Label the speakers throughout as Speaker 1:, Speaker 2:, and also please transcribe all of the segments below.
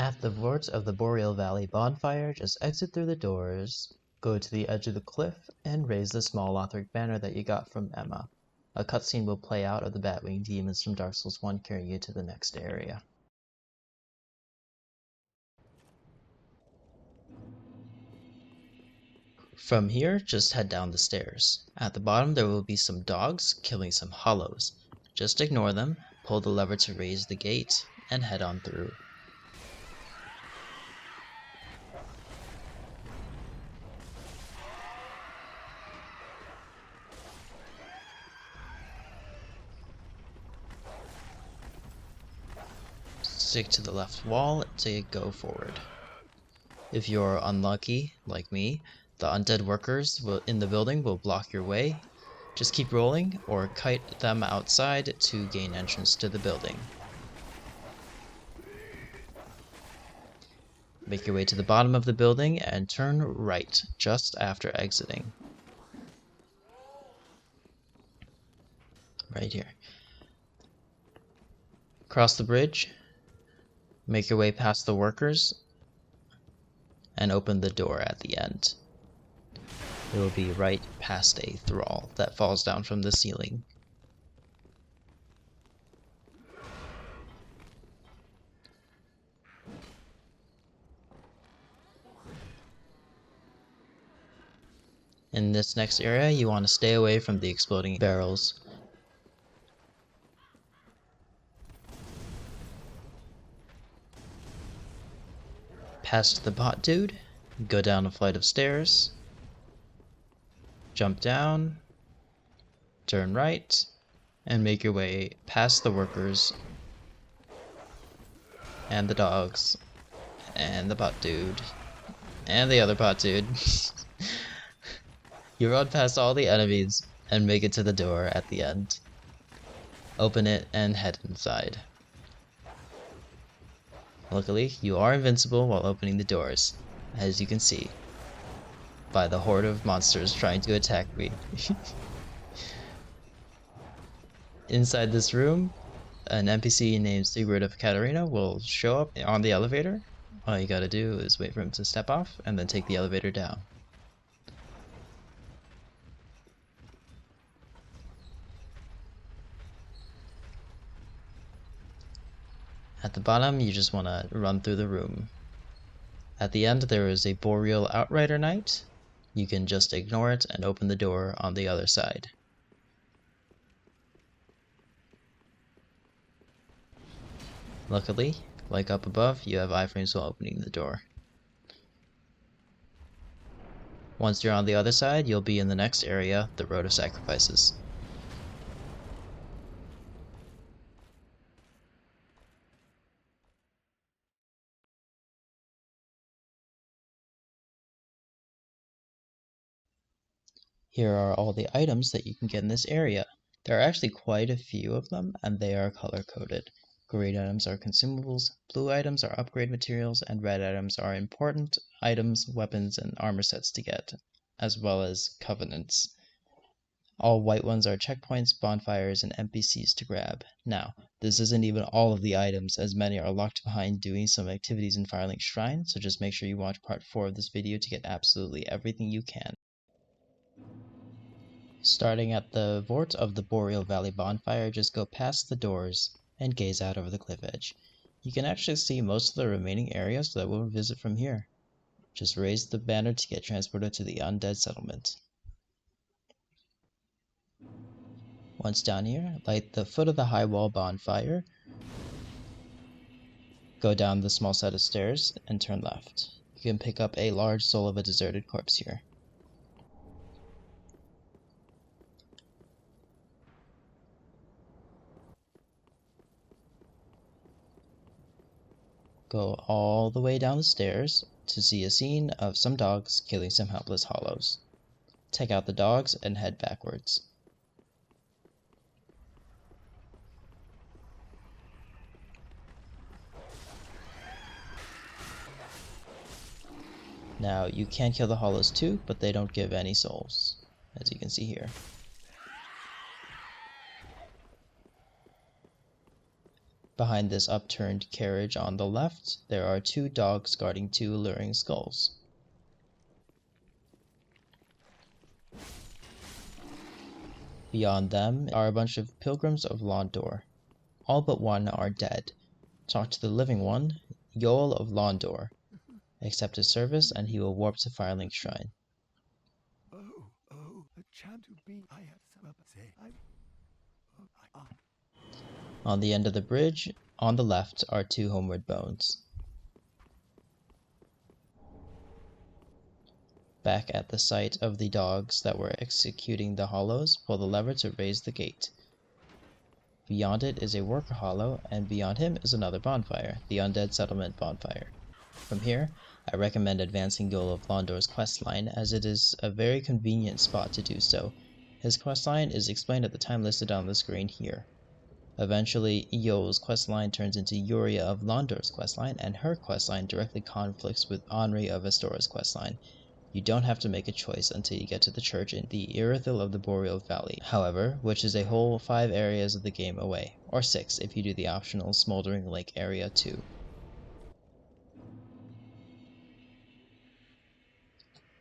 Speaker 1: At the Vordt of the Boreal Valley bonfire, just exit through the doors, go to the edge of the cliff, and raise the small Lothric banner that you got from Emma. A cutscene will play out of the Batwing demons from Dark Souls 1 carrying you to the next area. From here, just head down the stairs. At the bottom there will be some dogs killing some hollows. Just ignore them, pull the lever to raise the gate, and head on through. Stick to the left wall to go forward. If you're unlucky, like me, the undead workers in the building will block your way. Just keep rolling or kite them outside to gain entrance to the building. Make your way to the bottom of the building and turn right just after exiting. Right here. Cross the bridge. Make your way past the workers and open the door at the end. It will be right past a thrall that falls down from the ceiling. In this next area, you want to stay away from the exploding barrels. Past the bot dude, go down a flight of stairs, jump down, turn right, and make your way past the workers, and the dogs, and the bot dude, and the other bot dude. You run past all the enemies and make it to the door at the end. Open it and head inside. Luckily, you are invincible while opening the doors, as you can see, by the horde of monsters trying to attack me. Inside this room, an NPC named Sigurd of Katarina will show up on the elevator. All you gotta do is wait for him to step off and then take the elevator down. At the bottom, you just want to run through the room. At the end, there is a Boreal Outrider Knight. You can just ignore it and open the door on the other side. Luckily, like up above, you have iframes while opening the door. Once you're on the other side, you'll be in the next area, the Road of Sacrifices. Here are all the items that you can get in this area. There are actually quite a few of them, and they are color-coded. Green items are consumables, blue items are upgrade materials, and red items are important items, weapons, and armor sets to get, as well as covenants. All white ones are checkpoints, bonfires, and NPCs to grab. Now, this isn't even all of the items, as many are locked behind doing some activities in Firelink Shrine, so just make sure you watch part 4 of this video to get absolutely everything you can. Starting at the Vordt of the Boreal Valley bonfire, just go past the doors and gaze out over the cliff edge. You can actually see most of the remaining areas that we'll visit from here. Just raise the banner to get transported to the Undead Settlement. Once down here, light the foot of the high wall bonfire, go down the small set of stairs, and turn left. You can pick up a large soul of a deserted corpse here. Go all the way down the stairs to see a scene of some dogs killing some helpless hollows. Take out the dogs and head backwards. Now, you can kill the hollows too, but they don't give any souls, as you can see here. Behind this upturned carriage on the left, there are 2 dogs guarding 2 alluring skulls. Beyond them are a bunch of pilgrims of Londor. All but one are dead. Talk to the living one, Yoel of Londor. Accept his service and he will warp to Firelink Shrine. On the end of the bridge, on the left, are 2 homeward bones. Back at the site of the dogs that were executing the hollows, pull the lever to raise the gate. Beyond it is a worker hollow, and beyond him is another bonfire, the Undead Settlement bonfire. From here, I recommend advancing Yoel of Londor's questline, as it is a very convenient spot to do so. His questline is explained at the time listed on the screen here. Eventually, Yoel's questline turns into Yuria of Londor's questline, and her questline directly conflicts with Henri of Astora's questline. You don't have to make a choice until you get to the church in the Irithyll of the Boreal Valley, however, which is a whole 5 areas of the game away, or 6 if you do the optional Smoldering Lake area too.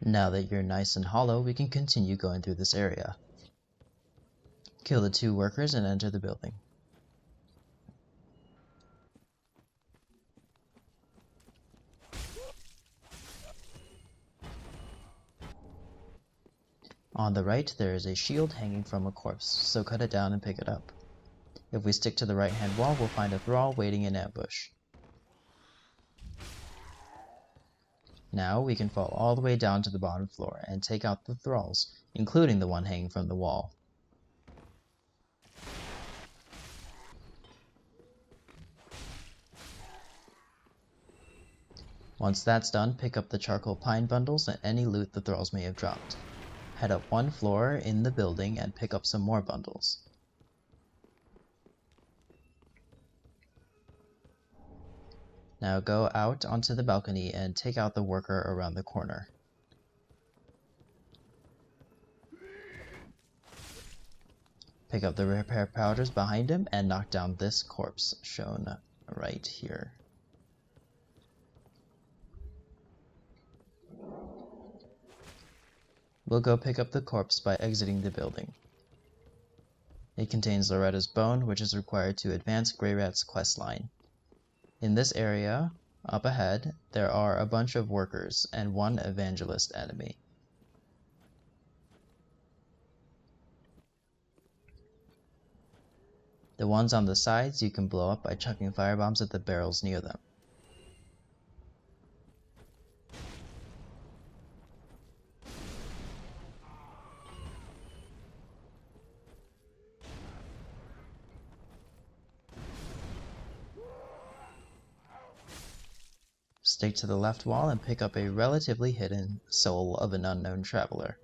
Speaker 1: Now that you're nice and hollow, we can continue going through this area. Kill the 2 workers and enter the building. On the right, there is a shield hanging from a corpse, so cut it down and pick it up. If we stick to the right-hand wall, we'll find a thrall waiting in ambush. Now we can fall all the way down to the bottom floor and take out the thralls, including the one hanging from the wall. Once that's done, pick up the charcoal pine bundles and any loot the thralls may have dropped. Head up 1 floor in the building and pick up some more bundles. Now go out onto the balcony and take out the worker around the corner. Pick up the repair powders behind him and knock down this corpse shown right here. We'll go pick up the corpse by exiting the building. It contains Loretta's bone, which is required to advance Greyrat's questline. In this area, up ahead, there are a bunch of workers and 1 evangelist enemy. The ones on the sides you can blow up by chucking firebombs at the barrels near them. Stick to the left wall and pick up a relatively hidden Soul of an Unknown Traveler.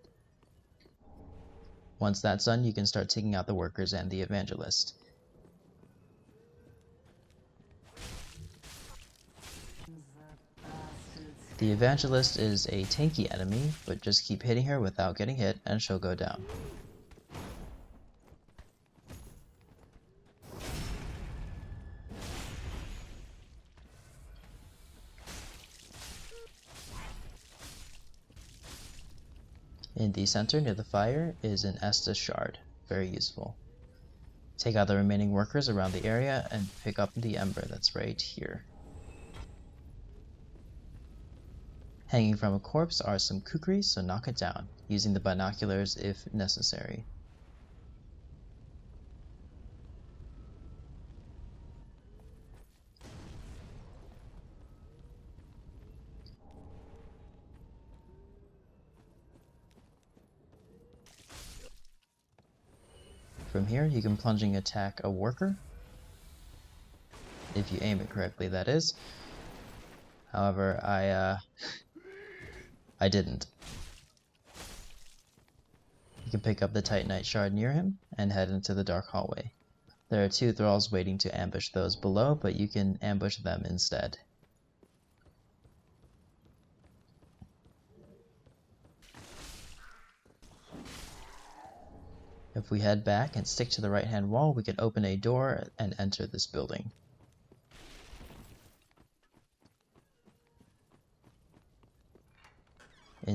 Speaker 1: Once that's done, you can start taking out the workers and the evangelist. The evangelist is a tanky enemy, but just keep hitting her without getting hit and she'll go down. In the center near the fire is an Estus shard, very useful. Take out the remaining workers around the area and pick up the ember that's right here. Hanging from a corpse are some kukris, so knock it down, using the binoculars if necessary. From here, you can plunging attack a worker, if you aim it correctly, that is. However, I didn't. You can pick up the Titanite shard near him and head into the dark hallway. There are 2 thralls waiting to ambush those below, but you can ambush them instead. If we head back and stick to the right-hand wall, we can open a door and enter this building.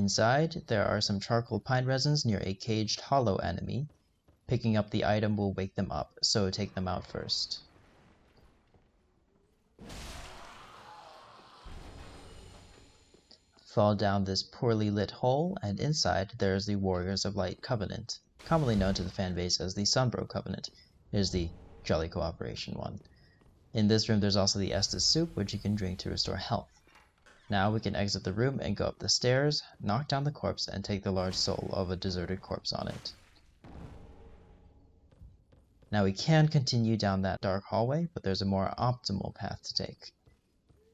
Speaker 1: Inside, there are some charcoal pine resins near a caged hollow enemy. Picking up the item will wake them up, so take them out first. Fall down this poorly lit hole, and inside there is the Warriors of Light Covenant, commonly known to the fanbase as the Sunbro Covenant. It is the Jolly Cooperation one. In this room there's also the Estus Soup, which you can drink to restore health. Now we can exit the room and go up the stairs, knock down the corpse, and take the large soul of a deserted corpse on it. Now we can continue down that dark hallway, but there's a more optimal path to take.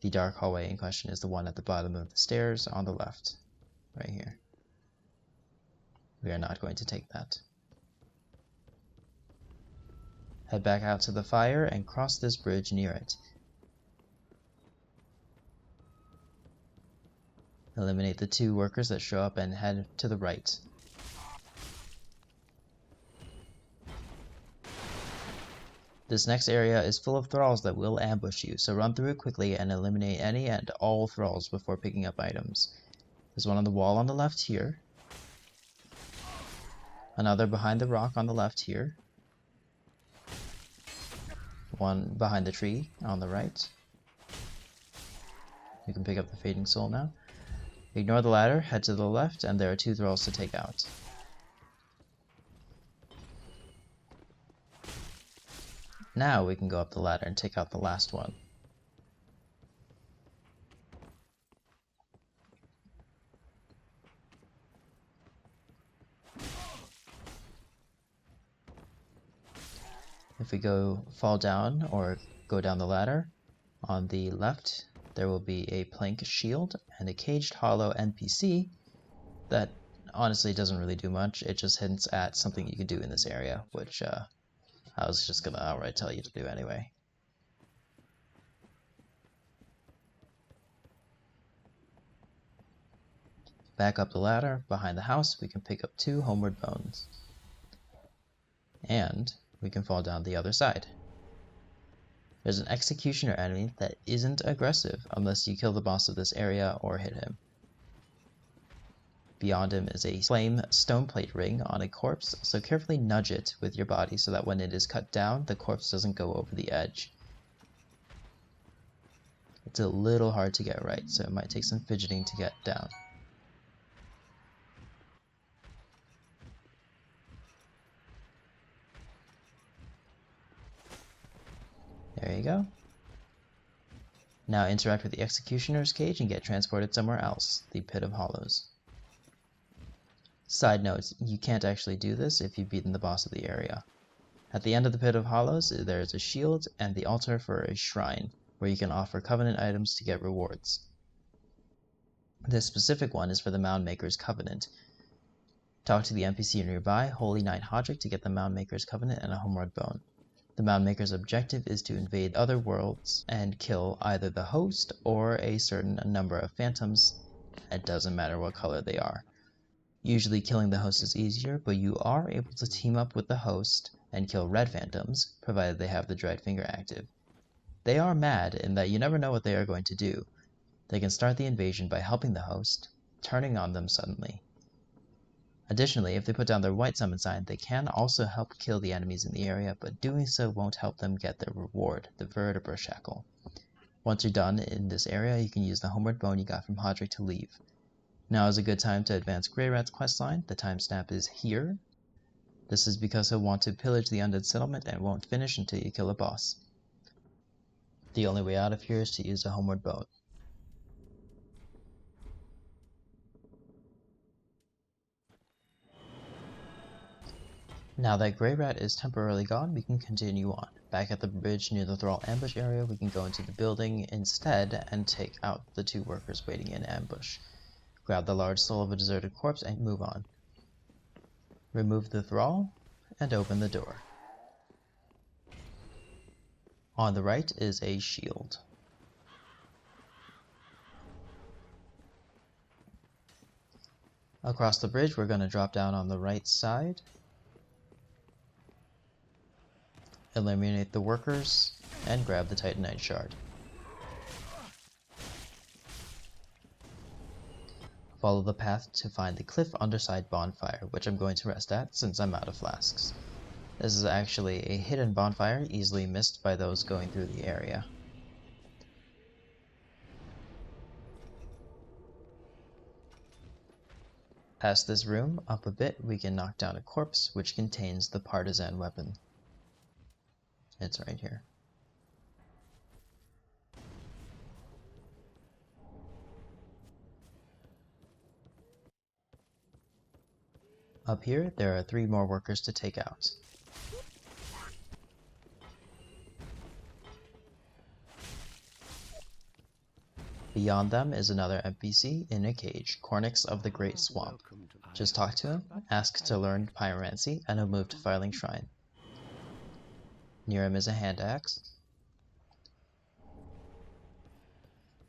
Speaker 1: The dark hallway in question is the one at the bottom of the stairs on the left, right here. We are not going to take that. Head back out to the fire and cross this bridge near it. Eliminate the 2 workers that show up and head to the right. This next area is full of thralls that will ambush you, so run through it quickly and eliminate any and all thralls before picking up items. There's one on the wall on the left here. Another behind the rock on the left here. One behind the tree on the right. You can pick up the fading soul now. Ignore the ladder, head to the left, and there are 2 thralls to take out. Now we can go up the ladder and take out the last one. If we fall down or go down the ladder, on the left there will be a plank shield and a caged hollow NPC that honestly doesn't really do much. It just hints at something you can do in this area, which I was just gonna outright tell you to do anyway. Back up the ladder, behind the house, we can pick up 2 homeward bones. And we can fall down the other side. There's an executioner enemy that isn't aggressive unless you kill the boss of this area or hit him. Beyond him is a flame stone plate ring on a corpse, so carefully nudge it with your body so that when it is cut down, the corpse doesn't go over the edge. It's a little hard to get right, so it might take some fidgeting to get down. There you go. Now interact with the Executioner's cage and get transported somewhere else, the Pit of Hollows. Side note, you can't actually do this if you've beaten the boss of the area. At the end of the Pit of Hollows, there is a shield and the altar for a shrine, where you can offer Covenant items to get rewards. This specific one is for the Mound Maker's Covenant. Talk to the NPC nearby, Holy Knight Hodrick, to get the Mound Maker's Covenant and a Homeward Bone. The Mound Maker's objective is to invade other worlds and kill either the host or a certain number of phantoms. It doesn't matter what color they are. Usually killing the host is easier, but you are able to team up with the host and kill red phantoms, provided they have the Dread Finger active. They are mad in that you never know what they are going to do. They can start the invasion by helping the host, turning on them suddenly. Additionally, if they put down their white summon sign, they can also help kill the enemies in the area, but doing so won't help them get their reward, the Vertebra Shackle. Once you're done in this area, you can use the Homeward Bone you got from Hodrick to leave. Now is a good time to advance Greyrat's questline. The timestamp is here. This is because he'll want to pillage the Undead Settlement and won't finish until you kill a boss. The only way out of here is to use a Homeward Bone. Now that Greyrat is temporarily gone, we can continue on. Back at the bridge near the Thrall ambush area, we can go into the building instead and take out the 2 workers waiting in ambush. Grab the large soul of a deserted corpse and move on. Remove the Thrall and open the door. On the right is a shield. Across the bridge, we're going to drop down on the right side. Eliminate the workers, and grab the Titanite shard. Follow the path to find the cliff underside bonfire, which I'm going to rest at since I'm out of flasks. This is actually a hidden bonfire, easily missed by those going through the area. Past this room, up a bit, we can knock down a corpse which contains the partisan weapon. It's right here. Up here, there are 3 more workers to take out. Beyond them is another NPC in a cage, Cornix of the Great Swamp. Just talk to him, ask to learn pyromancy, and he'll move to Firelink Shrine. Near him is a hand axe.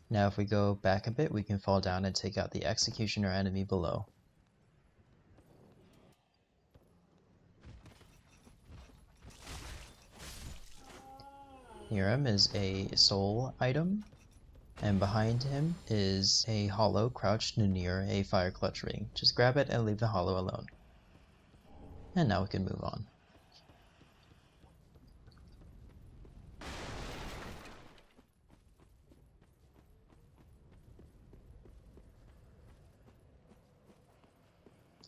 Speaker 1: Now if we go back a bit, we can fall down and take out the executioner enemy below. Near him is a soul item, and behind him is a hollow crouched near a fire clutch ring. Just grab it and leave the hollow alone. And now we can move on.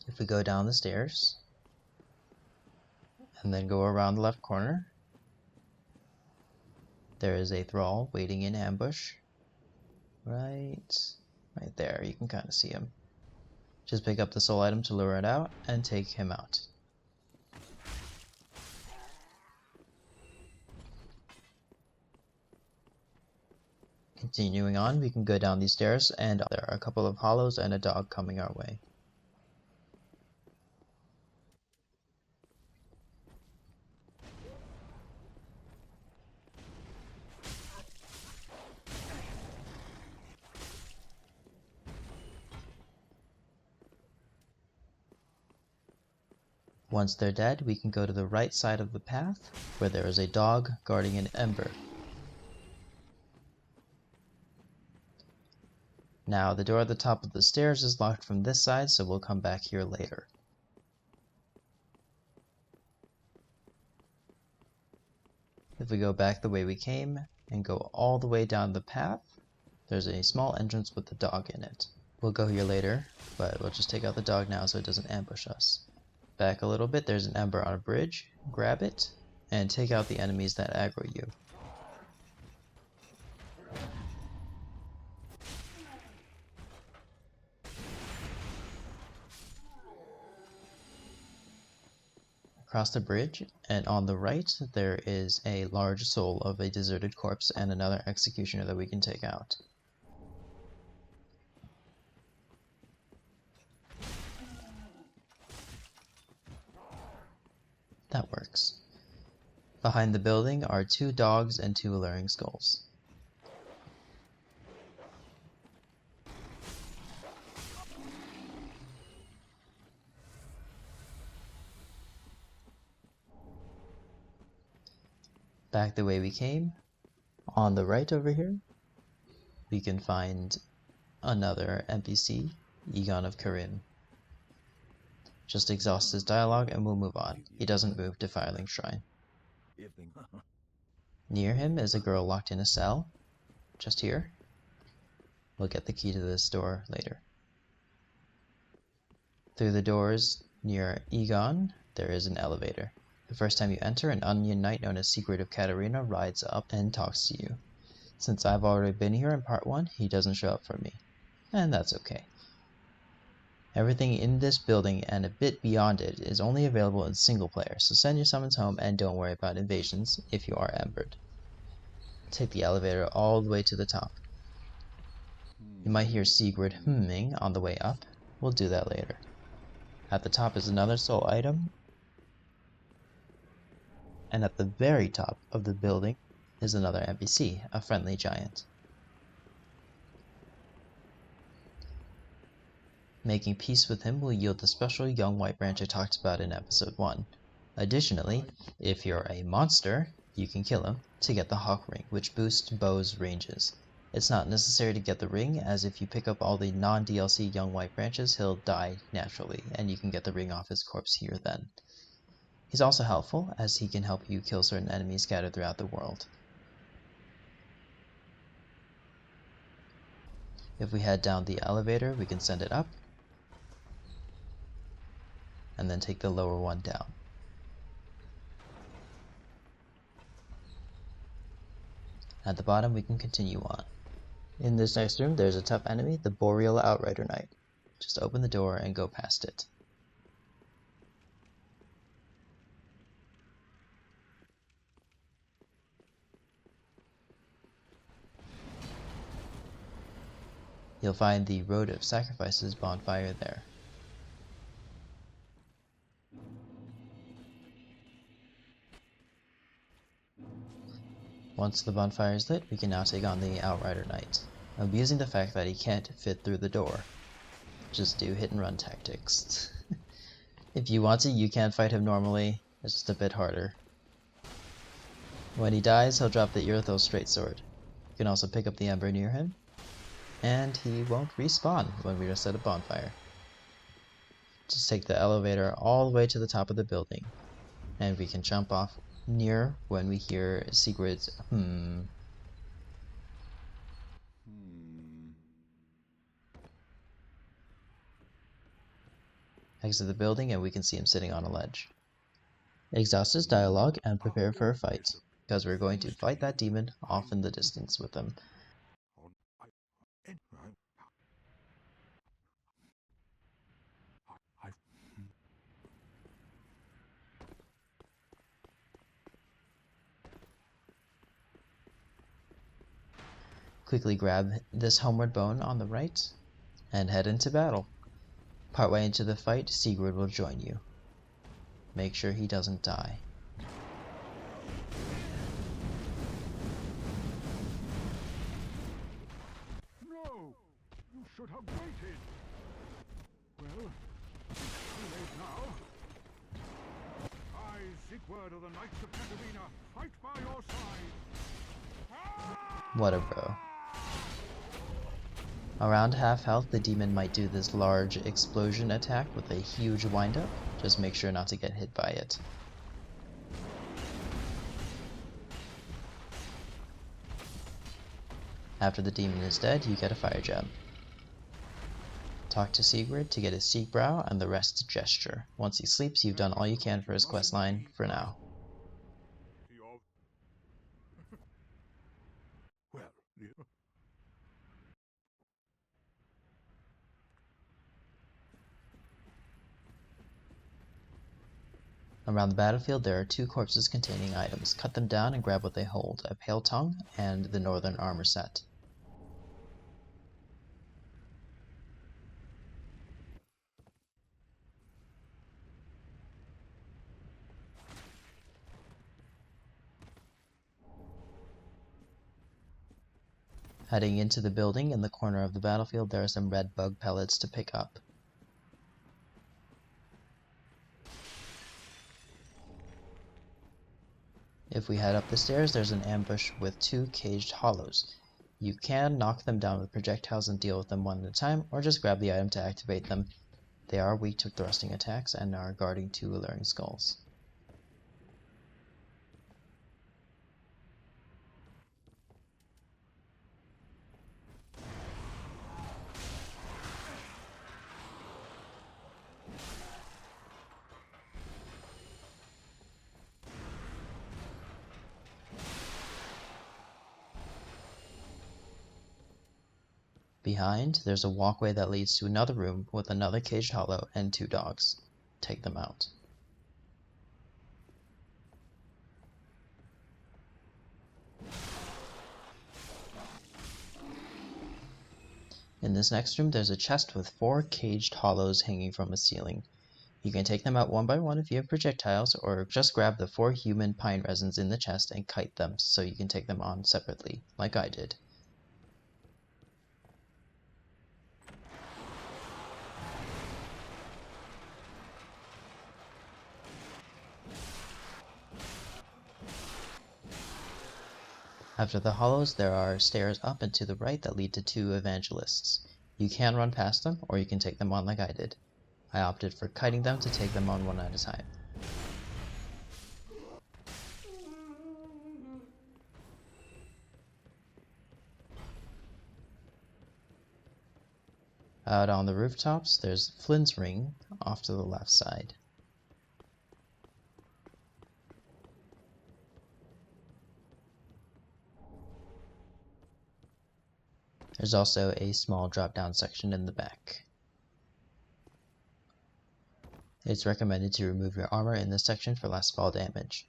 Speaker 1: If we go down the stairs, and then go around the left corner, there is a thrall waiting in ambush. Right there, you can kind of see him. Just pick up the soul item to lure it out, and take him out. Continuing on, we can go down these stairs, and there are a couple of hollows and a dog coming our way. Once they're dead, we can go to the right side of the path, where there is a dog guarding an ember. Now, the door at the top of the stairs is locked from this side, so we'll come back here later. If we go back the way we came, and go all the way down the path, there's a small entrance with a dog in it. We'll go here later, but we'll just take out the dog now so it doesn't ambush us. Back a little bit, there's an ember on a bridge. Grab it, and take out the enemies that aggro you. Across the bridge, and on the right, there is a large soul of a deserted corpse and another executioner that we can take out. That works. Behind the building are 2 dogs and 2 alluring skulls. Back the way we came, on the right over here, we can find another NPC, Egon of Karim. Just exhaust his dialogue and we'll move on. He doesn't move to Firelink Shrine. Near him is a girl locked in a cell, just here. We'll get the key to this door later. Through the doors near Egon, there is an elevator. The first time you enter, an onion knight known as Secret of Katarina rides up and talks to you. Since I've already been here in part 1, he doesn't show up for me. And that's okay. Everything in this building and a bit beyond it is only available in single player, so send your summons home and don't worry about invasions if you are embered. Take the elevator all the way to the top. You might hear Sigrid humming on the way up. We'll do that later. At the top is another soul item, and at the very top of the building is another NPC, a friendly giant. Making peace with him will yield the special young white branch I talked about in episode 1. Additionally, if you're a monster, you can kill him to get the Hawk Ring, which boosts bows' ranges. It's not necessary to get the ring, as if you pick up all the non-DLC Young White branches, he'll die naturally, and you can get the ring off his corpse here then. He's also helpful, as he can help you kill certain enemies scattered throughout the world. If we head down the elevator, we can send it up, and then take the lower one down. At the bottom, we can continue on. In this next room, there's a tough enemy, the Boreal Outrider Knight. Just open the door and go past it. You'll find the Road of Sacrifices bonfire there. Once the bonfire is lit, we can now take on the Outrider Knight, abusing the fact that he can't fit through the door. Just do hit and run tactics. If you want to, you can fight him normally, it's just a bit harder. When he dies, he'll drop the Irithyll Straight Sword. You can also pick up the Ember near him, and he won't respawn when we reset a bonfire. Just take the elevator all the way to the top of the building, and we can jump off near when we hear Sigurd's Exit the building and we can see him sitting on a ledge. Exhaust his dialogue and prepare for a fight, because we're going to fight that demon off in the distance with him. Quickly grab this homeward bone on the right, and head into battle. Partway into the fight, Sigurd will join you. Make sure he doesn't die.
Speaker 2: No! You should have waited! Well, it's too late now. I, Sigurd of the Knights of Katarina, fight by your side!
Speaker 1: What a bro. Around half health, the demon might do this large explosion attack with a huge windup. Just make sure not to get hit by it. After the demon is dead, you get a fire gem. Talk to Sigurd to get his Seek Brow and the rest gesture. Once he sleeps, you've done all you can for his questline for now.
Speaker 2: Well,
Speaker 1: Around the battlefield, there are 2 corpses containing items. Cut them down and grab what they hold, a Pale Tongue and the Northern Armor Set. Heading into the building, in the corner of the battlefield, there are some red bug pellets to pick up. If we head up the stairs, there's an ambush with 2 caged hollows. You can knock them down with projectiles and deal with them one at a time, or just grab the item to activate them. They are weak to thrusting attacks and are guarding 2 alluring skulls. Behind, there's a walkway that leads to another room with another caged hollow and 2 dogs. Take them out. In this next room, there's a chest with 4 caged hollows hanging from a ceiling. You can take them out one by one if you have projectiles, or just grab the 4 human pine resins in the chest and kite them so you can take them on separately, like I did. After the hollows, there are stairs up and to the right that lead to 2 evangelists. You can run past them, or you can take them on like I did. I opted for kiting them to take them on one at a time. Out on the rooftops, there's Flynn's Ring off to the left side. There's also a small drop-down section in the back. It's recommended to remove your armor in this section for less fall damage.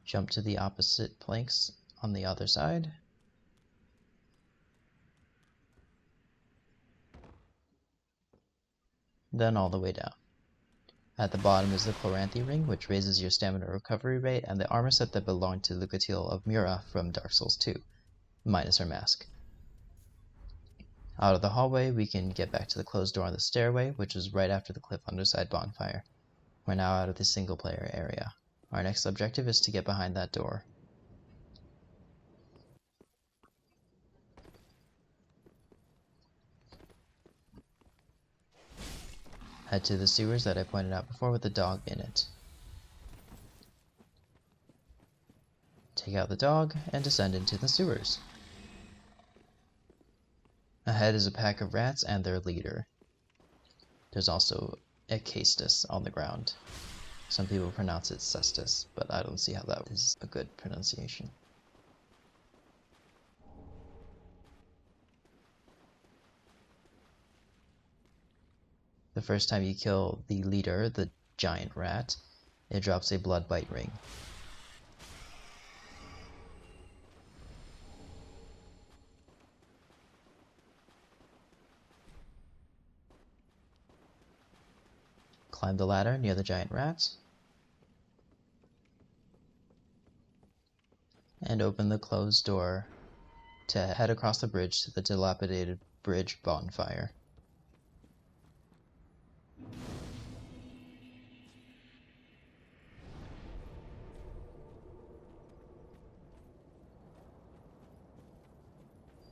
Speaker 1: Jump to the opposite planks on the other side. Then all the way down. At the bottom is the Chloranthy Ring, which raises your stamina recovery rate, and the armor set that belonged to Lucatiel of Mura from Dark Souls 2, minus her mask. Out of the hallway, we can get back to the closed door on the stairway, which was right after the cliff underside bonfire. We're now out of the single player area. Our next objective is to get behind that door. Head to the sewers that I pointed out before with the dog in it. Take out the dog and descend into the sewers. Ahead is a pack of rats and their leader. There's also a Castus on the ground. Some people pronounce it Cestus, but I don't see how that is a good pronunciation. The first time you kill the leader, the giant rat, it drops a blood bite ring. Climb the ladder near the giant rat, and open the closed door to head across the bridge to the dilapidated bridge bonfire.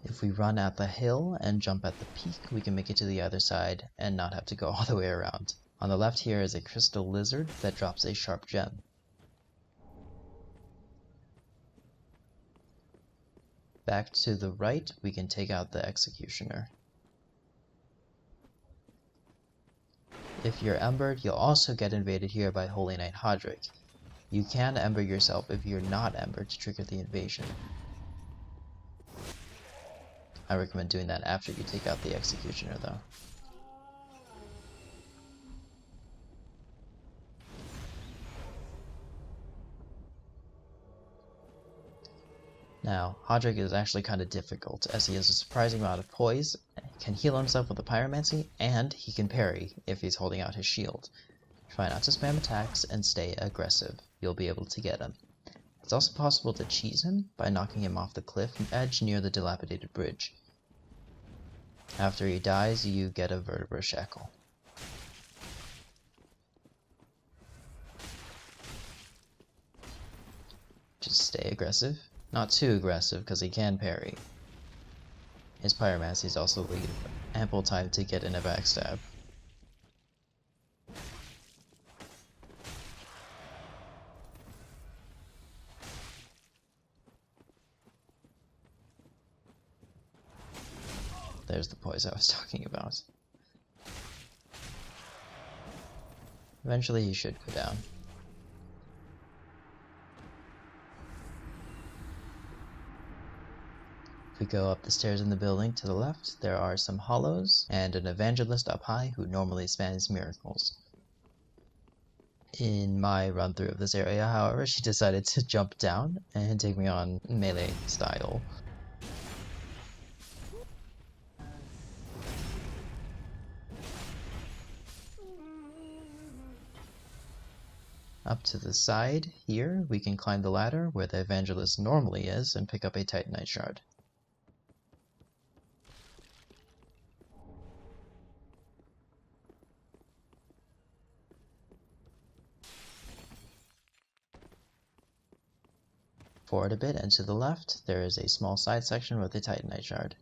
Speaker 1: If we run at the hill and jump at the peak, we can make it to the other side and not have to go all the way around. On the left here is a crystal lizard that drops a sharp gem. Back to the right, we can take out the executioner. If you're embered, you'll also get invaded here by Holy Knight Hodrick. You can ember yourself if you're not embered to trigger the invasion. I recommend doing that after you take out the executioner though. Now, Hodrick is actually kind of difficult, as he has a surprising amount of poise, can heal himself with a pyromancy, and he can parry if he's holding out his shield. Try not to spam attacks and stay aggressive. You'll be able to get him. It's also possible to cheese him by knocking him off the cliff edge near the dilapidated bridge. After he dies, you get a vertebra shackle. Just stay aggressive. Not too aggressive, because he can parry. His pyromancies also leave ample time to get in a backstab. There's the poise I was talking about. Eventually he should go down. If we go up the stairs in the building to the left, there are some hollows and an evangelist up high who normally spans miracles. In my run through of this area, however, she decided to jump down and take me on melee style. Up to the side here, we can climb the ladder where the evangelist normally is and pick up a Titanite shard. Forward a bit and to the left, there is a small side section with a Titanite shard.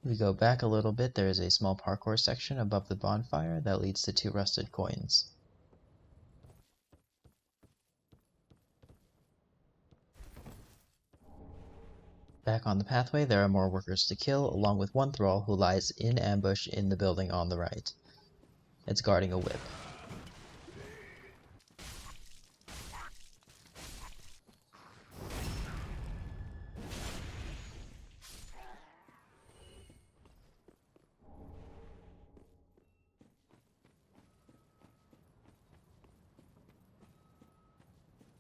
Speaker 1: If we go back a little bit, there is a small parkour section above the bonfire that leads to 2 rusted coins. Back on the pathway, there are more workers to kill, along with one thrall who lies in ambush in the building on the right. It's guarding a whip.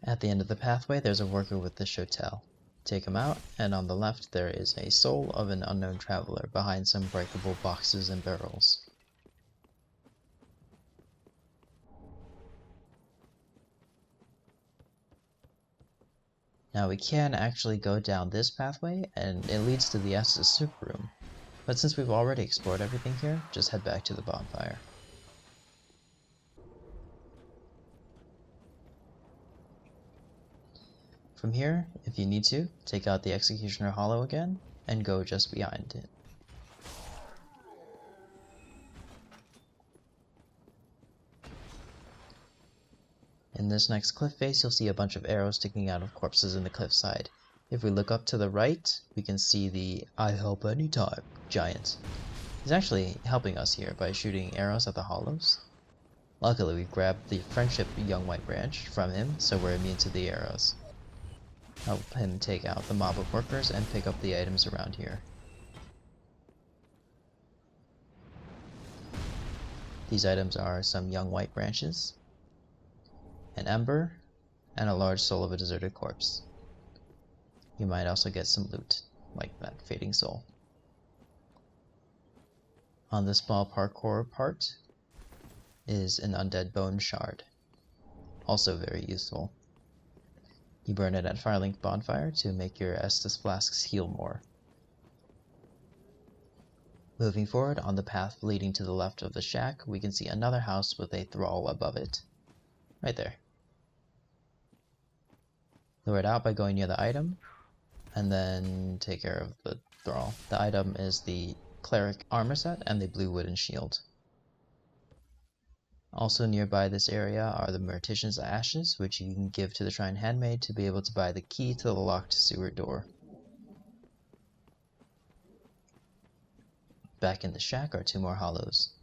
Speaker 1: At the end of the pathway, there's a worker with the shotel. Take him out, and on the left there is a soul of an unknown traveler behind some breakable boxes and barrels. Now we can actually go down this pathway, and it leads to the Estus soup room. But since we've already explored everything here, just head back to the bonfire. From here, if you need to, take out the Executioner Hollow again, and go just behind it. In this next cliff face, you'll see a bunch of arrows sticking out of corpses in the cliffside. If we look up to the right, we can see the "I help anytime" giant. He's actually helping us here by shooting arrows at the hollows. Luckily, we grabbed the Friendship Young White Branch from him, so we're immune to the arrows. Help him take out the mob of workers and pick up the items around here. These items are some young white branches, an ember, and a large soul of a deserted corpse. You might also get some loot, like that fading soul. On the small parkour part is an undead bone shard, also very useful. You burn it at Firelink Bonfire to make your Estus flasks heal more. Moving forward, on the path leading to the left of the shack, we can see another house with a thrall above it. Right there. Lure it out by going near the item, and then take care of the thrall. The item is the Cleric armor set and the blue wooden shield. Also nearby this area are the Mortician's Ashes, which you can give to the Shrine Handmaid to be able to buy the key to the locked sewer door. Back in the shack are 2 more hollows.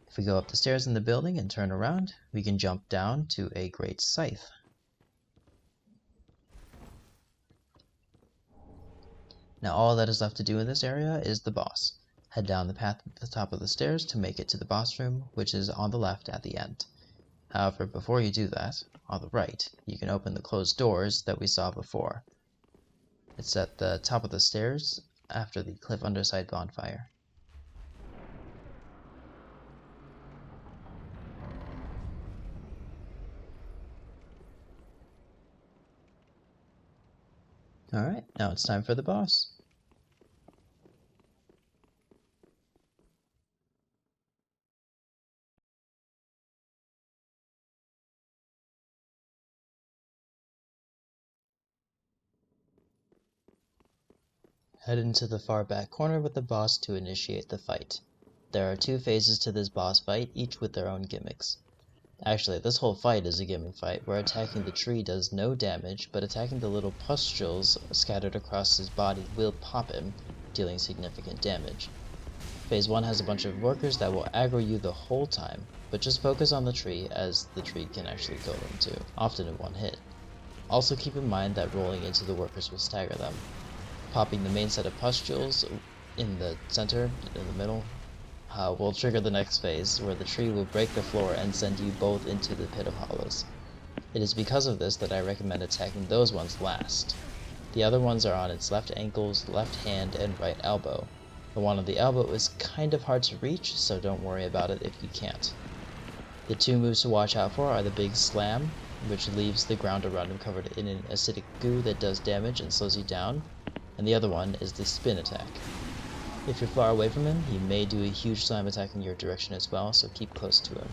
Speaker 1: If we go up the stairs in the building and turn around, we can jump down to a great scythe. Now all that is left to do in this area is the boss. Head down the path at the top of the stairs to make it to the boss room, which is on the left at the end. However, before you do that, on the right, you can open the closed doors that we saw before. It's at the top of the stairs after the cliff underside bonfire. Alright, now it's time for the boss. Head into the far back corner with the boss to initiate the fight. There are 2 phases to this boss fight, each with their own gimmicks. Actually, this whole fight is a gimmick fight, where attacking the tree does no damage, but attacking the little pustules scattered across his body will pop him, dealing significant damage. Phase 1 has a bunch of workers that will aggro you the whole time, but just focus on the tree, as the tree can actually kill them too, often in one hit. Also keep in mind that rolling into the workers will stagger them. Popping the main set of pustules in the center, in the middle, will trigger the next phase, where the tree will break the floor and send you both into the pit of hollows. It is because of this that I recommend attacking those ones last. The other ones are on its left ankles, left hand, and right elbow. The one on the elbow is kind of hard to reach, so don't worry about it if you can't. The 2 moves to watch out for are the big slam, which leaves the ground around him covered in an acidic goo that does damage and slows you down, and the other one is the spin attack. If you're far away from him, he may do a huge slime attack in your direction as well, so keep close to him.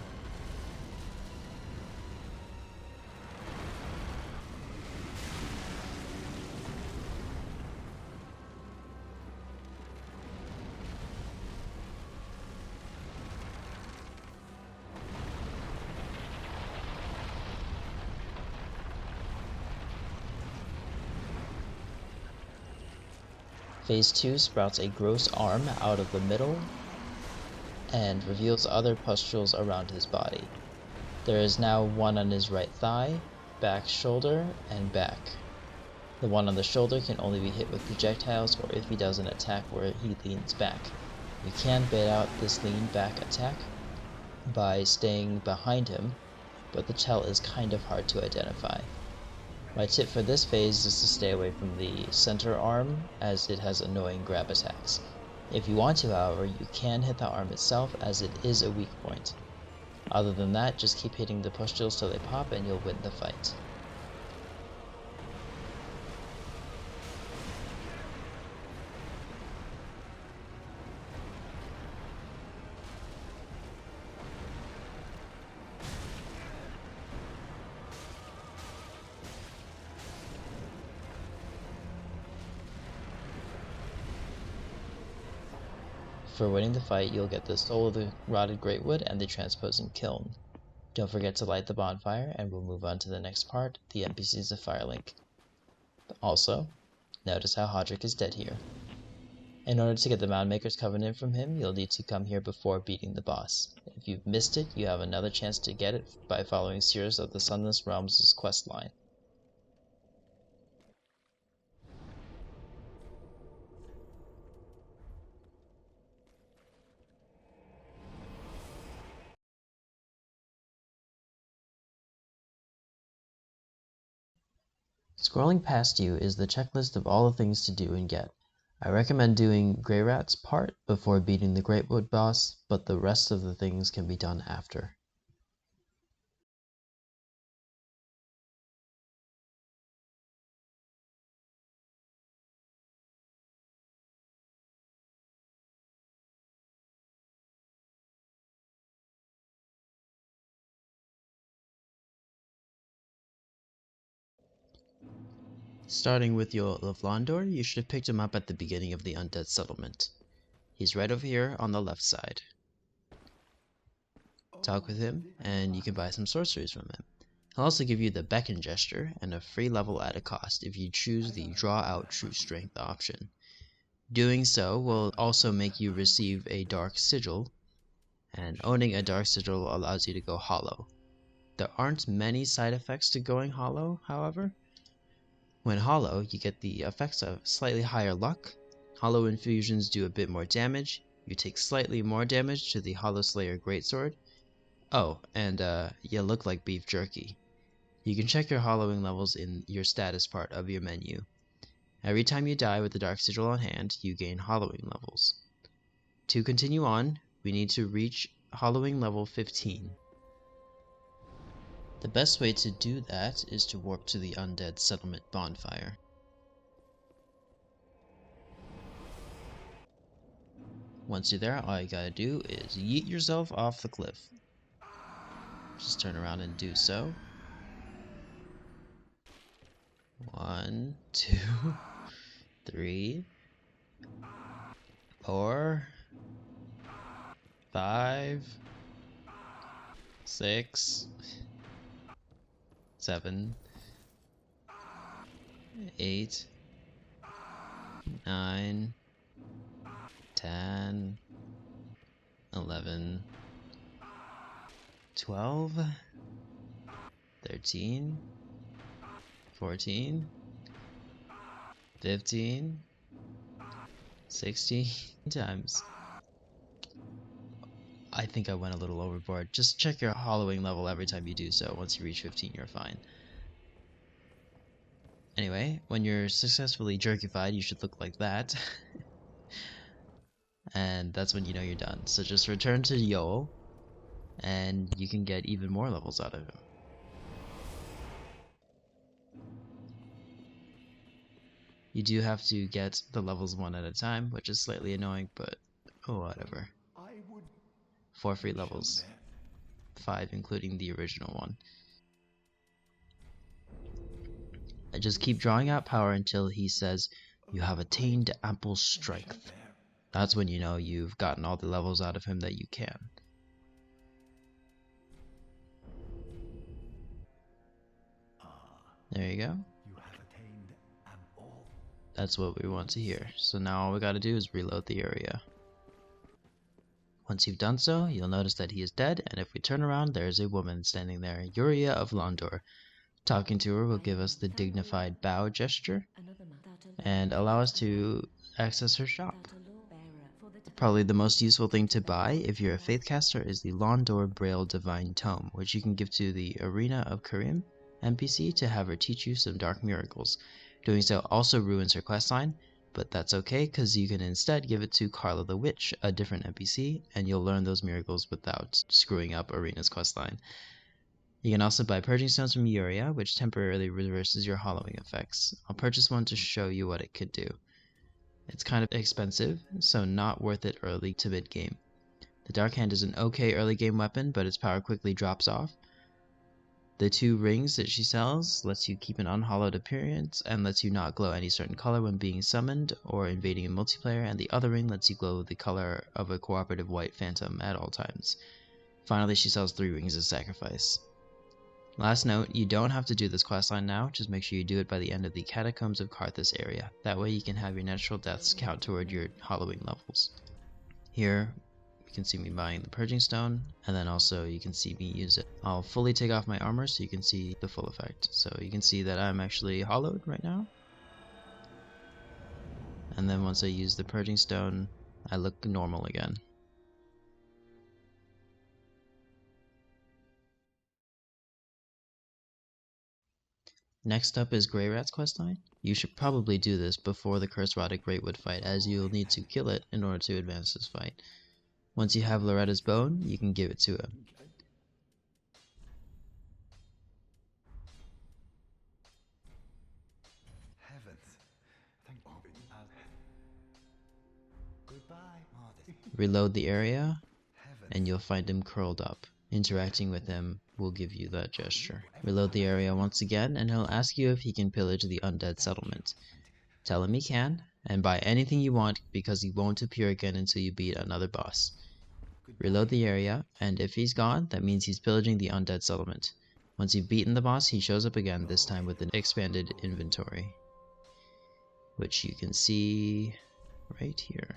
Speaker 1: Phase 2 sprouts a gross arm out of the middle and reveals other pustules around his body. There is now one on his right thigh, back shoulder, and back. The one on the shoulder can only be hit with projectiles or if he does an attack where he leans back. You can bait out this lean back attack by staying behind him, but the tell is kind of hard to identify. My tip for this phase is to stay away from the center arm, as it has annoying grab attacks. If you want to, however, you can hit the arm itself, as it is a weak point. Other than that, just keep hitting the pustules till they pop and you'll win the fight. For winning the fight, you'll get the soul of the rotted greatwood and the transposing kiln. Don't forget to light the bonfire, and we'll move on to the next part, the NPCs of Firelink. Also, notice how Hodrick is dead here. In order to get the Moundmaker's Covenant from him, you'll need to come here before beating the boss. If you've missed it, you have another chance to get it by following Seers of the Sunless Realms' questline. Scrolling past you is the checklist of all the things to do and get. I recommend doing Greyrat's part before beating the Greatwood boss, but the rest of the things can be done after. Starting with your Lavlandor, you should have picked him up at the beginning of the Undead Settlement. He's right over here on the left side. Talk with him, and you can buy some sorceries from him. He'll also give you the Beckon Gesture and a free level at a cost if you choose the Draw Out True Strength option. Doing so will also make you receive a Dark Sigil, and owning a Dark Sigil allows you to go hollow. There aren't many side effects to going hollow, however. When hollow, you get the effects of slightly higher luck, hollow infusions do a bit more damage, you take slightly more damage to the Hollow Slayer Greatsword. Oh, and you look like beef jerky. You can check your hollowing levels in your status part of your menu. Every time you die with the Dark Sigil on hand, you gain hollowing levels. To continue on, we need to reach hollowing level 15. The best way to do that is to warp to the Undead Settlement bonfire. Once you're there, all you gotta do is yeet yourself off the cliff. Just turn around and do so. 1, 2, 3, 4, 5, 6, 7, 8, 9, 10, 11, 12, 13, 14, 15, 16 times. I think I went a little overboard. Just check your hollowing level every time you do so. Once you reach 15, you're fine. Anyway, when you're successfully jerkified, you should look like that. And that's when you know you're done. So just return to Yoel, and you can get even more levels out of him. You do have to get the levels one at a time, which is slightly annoying, but oh, whatever. 4 free levels. 5 including the original one. I just keep drawing out power until he says, "You have attained ample strength." That's when you know you've gotten all the levels out of him that you can. There you go. That's what we want to hear. So now all we gotta do is reload the area. Once you've done so, you'll notice that he is dead, and if we turn around, there is a woman standing there, Yuria of Londor. Talking to her will give us the dignified bow gesture, and allow us to access her shop. Probably the most useful thing to buy if you're a Faithcaster is the Londor Braille Divine Tome, which you can give to the Arena of Karim NPC to have her teach you some dark miracles. Doing so also ruins her questline, but that's okay because you can instead give it to Carla the Witch, a different NPC, and you'll learn those miracles without screwing up Arena's questline. You can also buy Purging Stones from Yuria, which temporarily reverses your hollowing effects. I'll purchase one to show you what it could do. It's kind of expensive, so not worth it early to mid game. The Dark Hand is an okay early game weapon, but its power quickly drops off. The 2 rings that she sells lets you keep an unhollowed appearance and lets you not glow any certain color when being summoned or invading in multiplayer, and the other ring lets you glow the color of a cooperative white phantom at all times. Finally, she sells 3 rings of sacrifice. Last note, you don't have to do this questline now, just make sure you do it by the end of the Catacombs of Karthus area. That way you can have your natural deaths count toward your hollowing levels. Here, you can see me buying the Purging Stone, and then also you can see me use it. I'll fully take off my armor so you can see the full effect. So you can see that I'm actually hollowed right now. And then once I use the Purging Stone, I look normal again. Next up is Greyrat's questline. You should probably do this before the Cursed Rotted Greatwood fight, as you'll need to kill it in order to advance this fight. Once you have Loretta's bone, you can give it to him. Reload the area, and you'll find him curled up. Interacting with him will give you that gesture. Reload the area once again, and he'll ask you if he can pillage the Undead Settlement. Tell him he can, and buy anything you want because he won't appear again until you beat another boss. Reload the area, and if he's gone, that means he's pillaging the Undead Settlement. Once you've beaten the boss, he shows up again, this time with an expanded inventory, which you can see right here.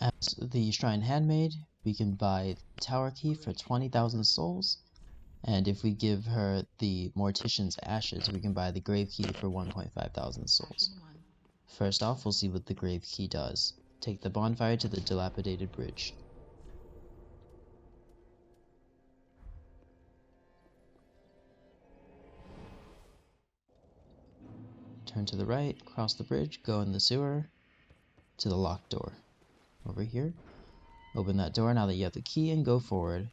Speaker 1: As the Shrine Handmaid, we can buy the Tower Key for 20,000 souls, and if we give her the Mortician's Ashes, we can buy the Grave Key for 1,500 souls. First off, we'll see what the Grave Key does. Take the bonfire to the dilapidated bridge. Turn to the right, cross the bridge, go in the sewer, to the locked door. Over here. Open that door now that you have the key and go forward.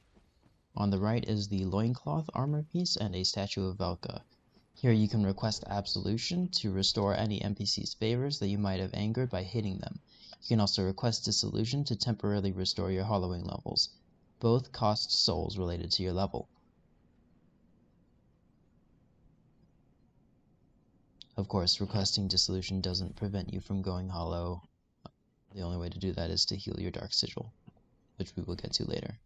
Speaker 1: On the right is the loincloth armor piece and a statue of Valka. Here you can request absolution to restore any NPC's favors that you might have angered by hitting them. You can also request dissolution to temporarily restore your hollowing levels. Both cost souls related to your level. Of course, requesting dissolution doesn't prevent you from going hollow. The only way to do that is to heal your Dark Sigil, which we will get to later.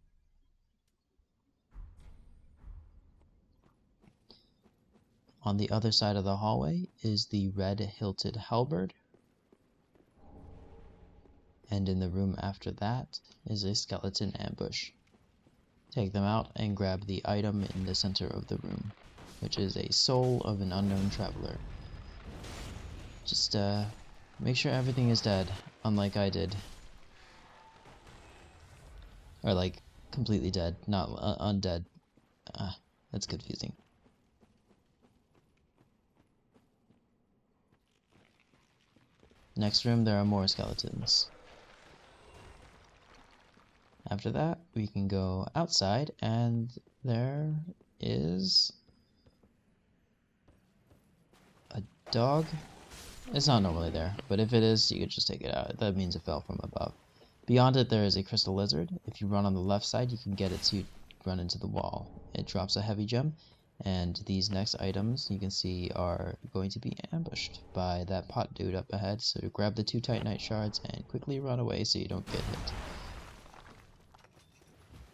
Speaker 1: On the other side of the hallway is the red hilted halberd, and in the room after that is a skeleton ambush. Take them out and grab the item in the center of the room, which is a soul of an unknown traveler. Just make sure everything is dead, unlike I did. Or like, completely dead, not undead. That's confusing. Next room, there are more skeletons. After that, we can go outside, and there is a dog. It's not normally there, but if it is, you could just take it out. That means it fell from above. Beyond it, there is a crystal lizard. If you run on the left side, you can get it to run into the wall. It drops a heavy gem, and these next items you can see are going to be ambushed by that pot dude up ahead, so grab the 2 Titanite shards and quickly run away so you don't get hit.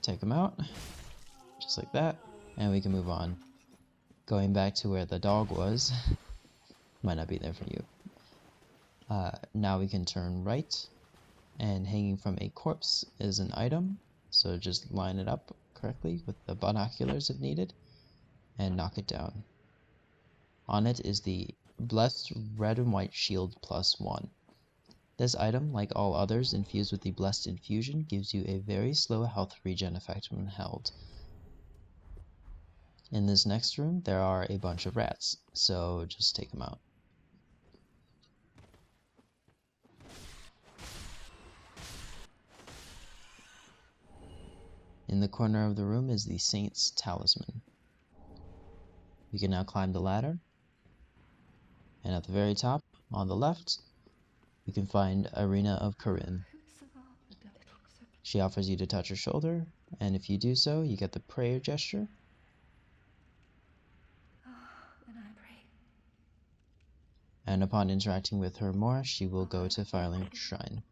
Speaker 1: Take them out, just like that, and we can move on. Going back to where the dog was, might not be there for you. Now we can turn right, and hanging from a corpse is an item, so just line it up correctly with the binoculars if needed, and knock it down. On it is the Blessed Red and White Shield +1. This item, like all others infused with the Blessed Infusion, gives you a very slow health regen effect when held. In this next room, there are a bunch of rats, so just take them out. In the corner of the room is the Saint's Talisman. You can now climb the ladder, and at the very top, on the left, you can find Arena of Karim. She offers you to touch her shoulder, and if you do so, you get the prayer gesture. And upon interacting with her more, she will go to Firelink Shrine.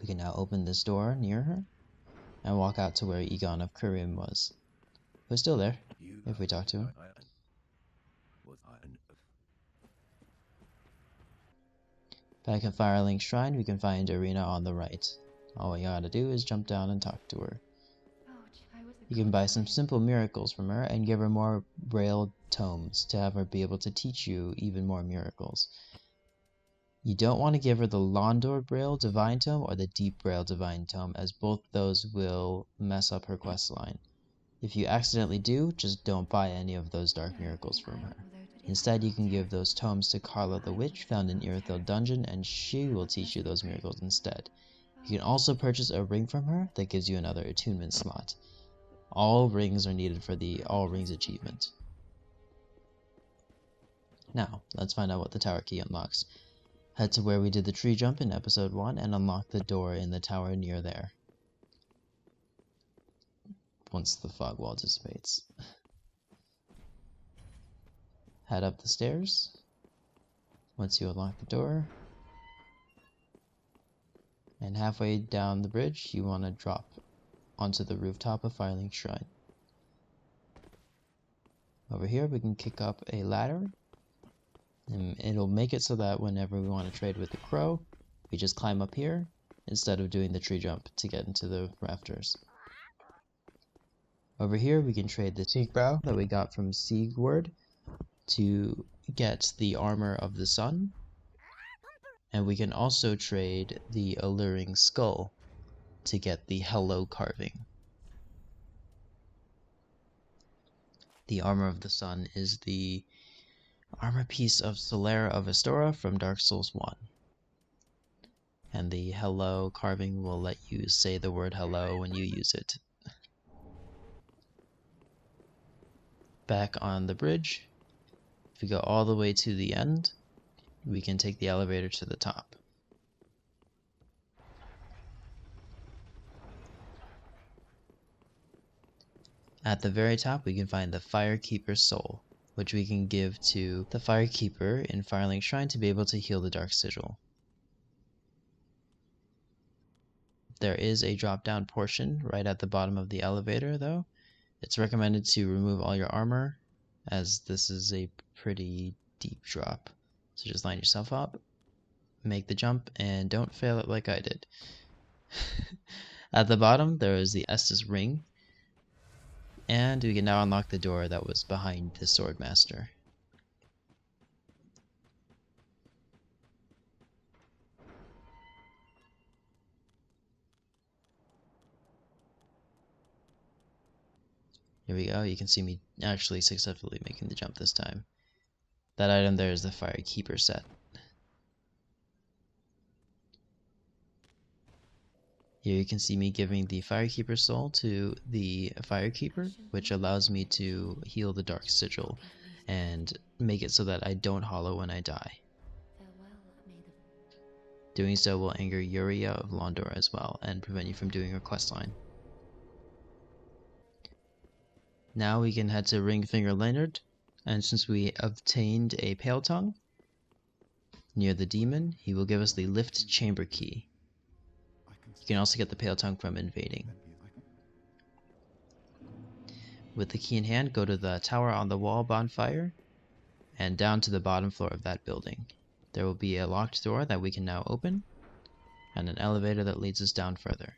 Speaker 1: We can now open this door near her, and walk out to where Egon of Karim was. Who's still there, if we talk to him. Back at Firelink Shrine, we can find Arena on the right. All you gotta do is jump down and talk to her. You can buy some simple miracles from her and give her more Braille tomes to have her be able to teach you even more miracles. You don't want to give her the Londor Braille Divine Tome or the Deep Braille Divine Tome, as both those will mess up her questline. If you accidentally do, just don't buy any of those dark miracles from her. Instead, you can give those tomes to Carla the Witch, found in Irithyll Dungeon, and she will teach you those miracles instead. You can also purchase a ring from her that gives you another attunement slot. All rings are needed for the All Rings achievement. Now, let's find out what the tower key unlocks. Head to where we did the tree jump in episode 1 and unlock the door in the tower near there. Once the fog wall dissipates. Head up the stairs. Once you unlock the door, and halfway down the bridge, you want to drop onto the rooftop of Firelink Shrine. Over here, we can kick up a ladder, and it'll make it so that whenever we want to trade with the crow, we just climb up here instead of doing the tree jump to get into the rafters. Over here, we can trade the teak bow that we got from Sigurd to get the armor of the sun, and we can also trade the alluring skull to get the hello carving. The armor of the sun is the armor piece of Solera of Astora from Dark Souls 1. And the hello carving will let you say the word hello when you use it. Back on the bridge, if we go all the way to the end, we can take the elevator to the top. At the very top, we can find the Firekeeper's Soul, which we can give to the Firekeeper in Firelink Shrine to be able to heal the Dark Sigil. There is a drop-down portion right at the bottom of the elevator, though. It's recommended to remove all your armor, as this is a pretty deep drop. So just line yourself up, make the jump, and don't fail it like I did. At the bottom, there is the Estus Ring, and we can now unlock the door that was behind the Swordmaster. Here we go, you can see me actually successfully making the jump this time. That item there is the Firekeeper set. Here you can see me giving the Firekeeper soul to the Firekeeper, which allows me to heal the Dark Sigil and make it so that I don't hollow when I die. Doing so will anger Yuria of Londor as well and prevent you from doing your questline. Now we can head to Ringfinger Leonard, and since we obtained a Pale Tongue near the demon, he will give us the Lift Chamber Key. You can also get the Pale Tongue from invading. With the key in hand, go to the tower on the wall bonfire and down to the bottom floor of that building. There will be a locked door that we can now open, and an elevator that leads us down further.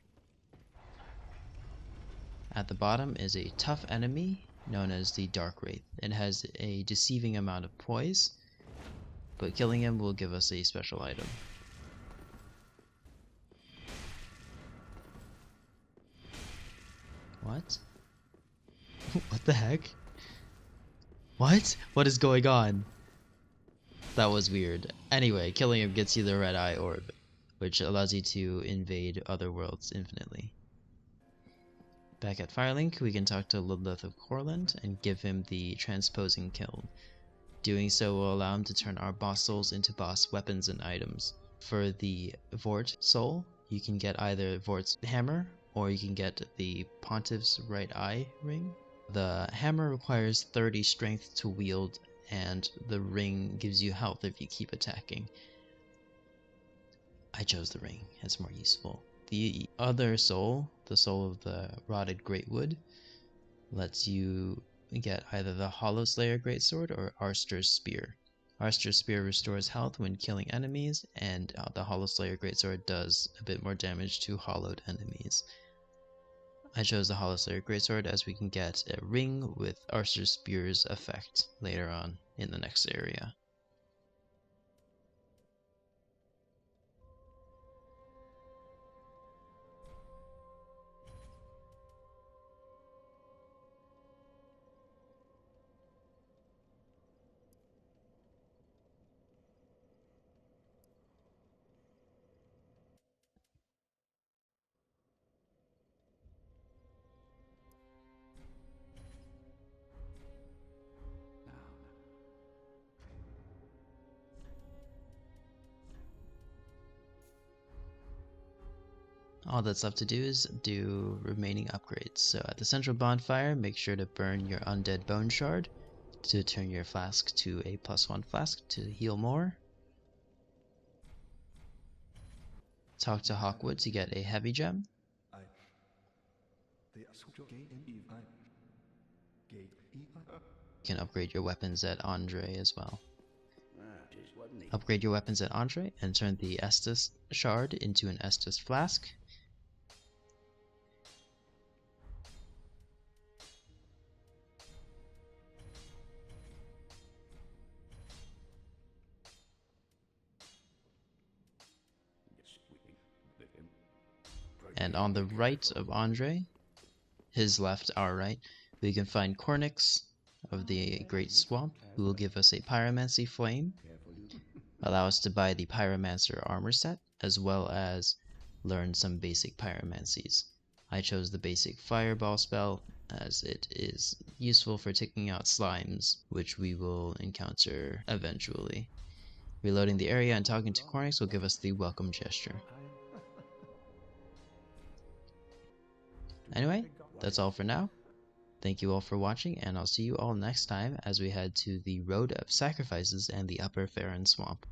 Speaker 1: At the bottom is a tough enemy known as the Dark Wraith. It has a deceiving amount of poise, but killing him will give us a special item. What? What the heck? What? What is going on? That was weird. Anyway, killing him gets you the Red Eye Orb, which allows you to invade other worlds infinitely. Back at Firelink, we can talk to Ludleth of Corland and give him the Transposing Kiln. Doing so will allow him to turn our boss souls into boss weapons and items. For the Vordt soul, you can get either Vordt's hammer, or you can get the Pontiff's right eye ring. The hammer requires 30 strength to wield, and the ring gives you health if you keep attacking. I chose the ring, it's more useful. The other soul, the soul of the Rotted Greatwood, lets you get either the Hollow Slayer Greatsword or Arster's Spear. Arster's Spear restores health when killing enemies, and the Hollow Slayer Greatsword does a bit more damage to hollowed enemies. I chose the Hollow Slayer Greatsword as we can get a ring with Arster's Spear's effect later on in the next area. All that's left to do is do remaining upgrades. So at the central bonfire, make sure to burn your Undead Bone Shard to turn your flask to a +1 flask to heal more. Talk to Hawkwood to get a Heavy Gem. You can upgrade your weapons at Andre as well. Upgrade your weapons at Andre and turn the Estus Shard into an Estus Flask. And on the right of Andre, his left, our right, we can find Cornix of the Great Swamp, who will give us a Pyromancy Flame, allow us to buy the Pyromancer armor set, as well as learn some basic pyromancies. I chose the basic Fireball spell, as it is useful for taking out slimes, which we will encounter eventually. Reloading the area and talking to Cornix will give us the Welcome Gesture. Anyway, that's all for now. Thank you all for watching, and I'll see you all next time as we head to the Road of Sacrifices and the Upper Farron Swamp.